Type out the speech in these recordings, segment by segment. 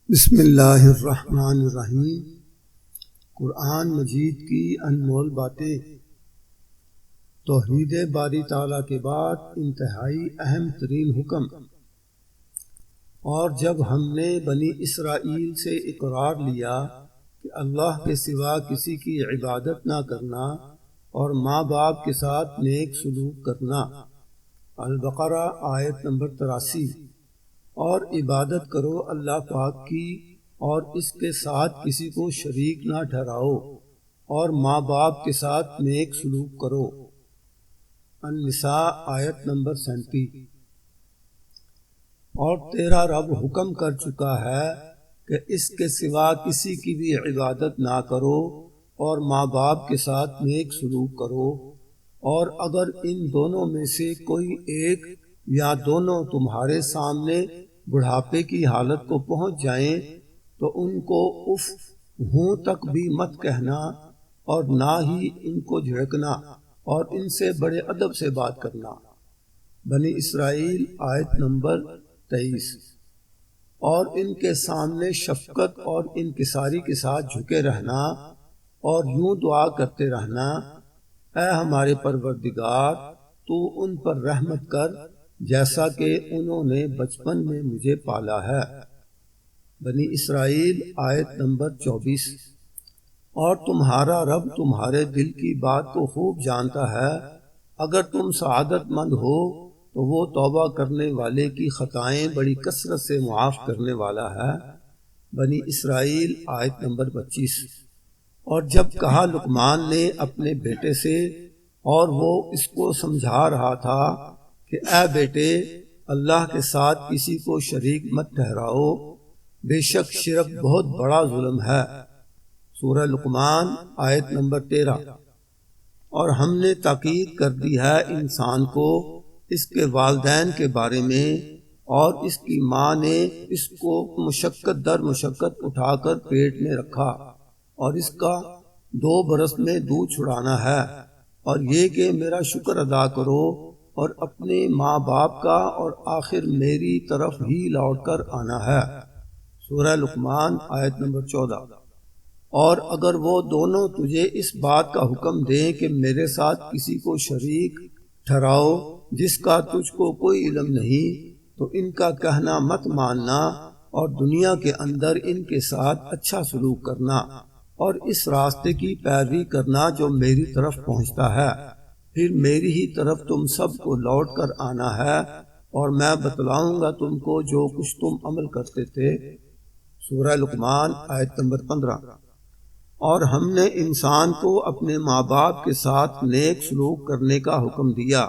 بسم اللہ الرحمن الرحیم۔ قرآن مجید کی انمول باتیں۔ توحید باری تعالیٰ کے بعد انتہائی اہم ترین حکم۔ اور جب ہم نے بنی اسرائیل سے اقرار لیا کہ اللہ کے سوا کسی کی عبادت نہ کرنا اور ماں باپ کے ساتھ نیک سلوک کرنا، البقرہ آیت نمبر 83۔ اور عبادت کرو اللہ پاک کی اور اس کے ساتھ کسی کو شریک نہ ٹھہراؤ، اور ماں باپ کے ساتھ نیک سلوک کرو، النساء آیت نمبر 37۔ اور تیرا رب حکم کر چکا ہے کہ اس کے سوا کسی کی بھی عبادت نہ کرو اور ماں باپ کے ساتھ نیک سلوک کرو، اور اگر ان دونوں میں سے کوئی ایک یا دونوں تمہارے سامنے بڑھاپے کی حالت کو پہنچ جائیں تو ان کو اف ہوں تک بھی مت کہنا، اور نہ ہی ان کو جھڑکنا، اور ان سے بڑے ادب سے بات کرنا، بنی اسرائیل آیت نمبر 23۔ اور ان کے سامنے شفقت اور انکساری کے ساتھ جھکے رہنا اور یوں دعا کرتے رہنا، اے ہمارے پروردگار تو ان پر رحمت کر جیسا کہ انہوں نے بچپن میں مجھے پالا ہے، بنی اسرائیل آیت نمبر 24۔ اور تمہارا رب تمہارے دل کی بات کو خوب جانتا ہے، اگر تم سعادت مند ہو تو وہ توبہ کرنے والے کی خطائیں بڑی کثرت سے معاف کرنے والا ہے، بنی اسرائیل آیت نمبر 25۔ اور جب کہا لقمان نے اپنے بیٹے سے اور وہ اس کو سمجھا رہا تھا کہ اے بیٹے، اللہ کے ساتھ کسی کو شریک مت ٹھہراؤ، بے شک شرک بہت بڑا ظلم ہے، سورہ لقمان آیت نمبر 13۔ اور ہم نے تاکید کر دی ہے انسان کو اس کے والدین کے بارے میں، اور اس کی ماں نے اس کو مشقت در مشقت اٹھا کر پیٹ میں رکھا، اور اس کا 2 برس میں دودھ چھڑانا ہے، اور یہ کہ میرا شکر ادا کرو اور اپنے ماں باپ کا اور آخر میری طرف ہی لوٹ کر آنا ہے، سورہ لقمان آیت نمبر 14۔ اور اگر وہ دونوں تجھے اس بات کا حکم دیں کہ میرے ساتھ کسی کو شریک ٹھہراؤ جس کا تجھ کو کوئی علم نہیں، تو ان کا کہنا مت ماننا، اور دنیا کے اندر ان کے ساتھ اچھا سلوک کرنا، اور اس راستے کی پیروی کرنا جو میری طرف پہنچتا ہے، پھر میری ہی طرف تم سب کو لوٹ کر آنا ہے، اور میں بتلاؤں گا تم کو جو کچھ تم عمل کرتے تھے، سورہ لقمان آیت نمبر 15۔ اور ہم نے انسان کو اپنے ماں باپ کے ساتھ نیک سلوک کرنے کا حکم دیا،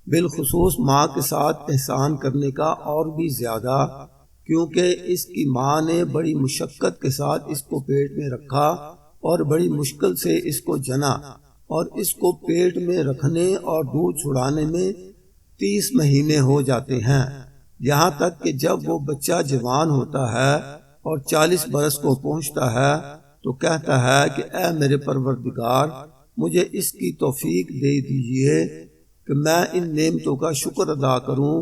بالخصوص ماں کے ساتھ احسان کرنے کا اور بھی زیادہ، کیونکہ اس کی ماں نے بڑی مشقت کے ساتھ اس کو پیٹ میں رکھا اور بڑی مشکل سے اس کو جنا، اور اس کو پیٹ میں رکھنے اور دودھ چھڑانے میں 30 مہینے ہو جاتے ہیں، یہاں تک کہ جب وہ بچہ جوان ہوتا ہے اور 40 برس کو پہنچتا ہے تو کہتا ہے کہ اے میرے پروردگار، مجھے اس کی توفیق دے دیجئے کہ میں ان نعمتوں کا شکر ادا کروں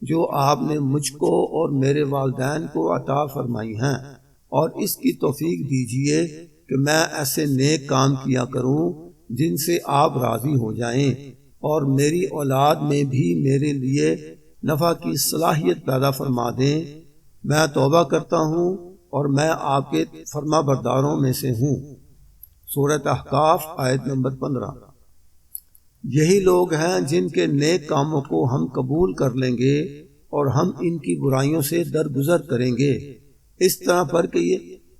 جو آپ نے مجھ کو اور میرے والدین کو عطا فرمائی ہیں، اور اس کی توفیق دیجئے کہ میں ایسے نیک کام کیا کروں جن سے آپ راضی ہو جائیں، اور میری اولاد میں بھی میرے لیے نفع کی صلاحیت پیدا فرما دیں، میں توبہ کرتا ہوں اور میں آپ کے فرما برداروں میں سے ہوں، سورہ احقاف آیت نمبر 15۔ یہی لوگ ہیں جن کے نیک کاموں کو ہم قبول کر لیں گے اور ہم ان کی برائیوں سے درگزر کریں گے، اس طرح پر کہ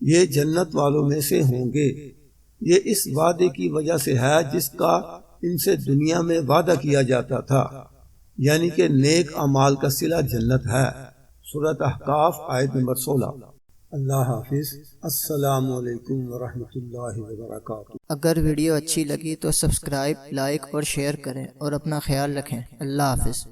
یہ جنت والوں میں سے ہوں گے۔ یہ اس وعدے کی وجہ سے ہے جس کا ان سے دنیا میں وعدہ کیا جاتا تھا، یعنی کہ نیک اعمال کا صلہ جنت ہے، سورۃ احقاف آیت نمبر 16۔ اللہ حافظ۔ السلام علیکم ورحمۃ اللہ وبرکاتہ۔ اگر ویڈیو اچھی لگی تو سبسکرائب، لائک اور شیئر کریں، اور اپنا خیال رکھیں۔ اللہ حافظ۔